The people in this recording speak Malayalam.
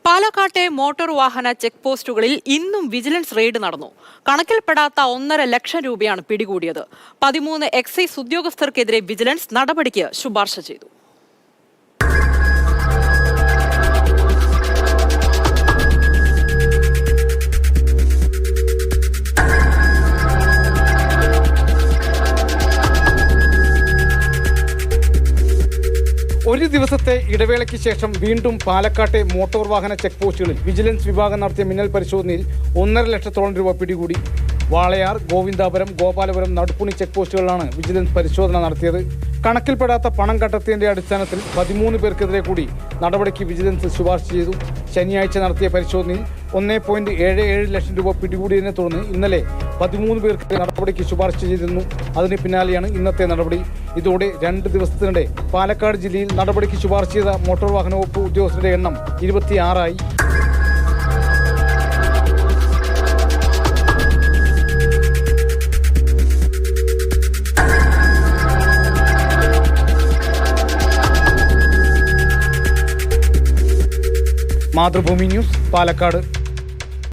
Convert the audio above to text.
പാലക്കാട്ടെ മോട്ടോർ വാഹന ചെക്ക് പോസ്റ്റുകളിൽ ഇന്നും വിജിലൻസ് റെയ്ഡ് നടന്നു. കണക്കിൽപ്പെടാത്ത 1.5 ലക്ഷം രൂപയാണ് പിടികൂടിയത്. 13 എക്സൈസ് ഉദ്യോഗസ്ഥർക്കെതിരെ വിജിലൻസ് നടപടിക്ക് ശുപാർശ ചെയ്തു. ഒരു ദിവസത്തെ ഇടവേളയ്ക്ക് ശേഷം വീണ്ടും പാലക്കാട്ടെ മോട്ടോർ വാഹന ചെക്ക് പോസ്റ്റുകളിൽ വിജിലൻസ് വിഭാഗം നടത്തിയ മിന്നൽ പരിശോധനയിൽ 1.5 ലക്ഷത്തോളം രൂപ പിടികൂടി. വാളയാർ, ഗോവിന്ദാപുരം, ഗോപാലപുരം, നടുപ്പുണി ചെക്ക് പോസ്റ്റുകളിലാണ് വിജിലൻസ് പരിശോധന നടത്തിയത്. കണക്കിൽപ്പെടാത്ത പണം കണ്ടെത്തിയതിന്റെ അടിസ്ഥാനത്തിൽ 13 പേർക്കെതിരെ കൂടി നടപടിക്ക് വിജിലൻസ് ശുപാർശ ചെയ്തു. ശനിയാഴ്ച നടത്തിയ പരിശോധനയിൽ 1.77 ലക്ഷം രൂപ പിടികൂടിയതിനെ തുടർന്ന് ഇന്നലെ 13 പേർക്ക് നടപടിക്ക് ശുപാർശ ചെയ്തിരുന്നു. അതിന് പിന്നാലെയാണ് ഇന്നത്തെ നടപടി. ഇതോടെ 2 ദിവസത്തിനിടെ പാലക്കാട് ജില്ലയിൽ നടപടിക്ക് ശുപാർശ ചെയ്ത മോട്ടോർ വാഹന വകുപ്പ് ഉദ്യോഗസ്ഥരുടെ എണ്ണം 26 ആയി. മാതൃഭൂമി ന്യൂസ്, പാലക്കാട്.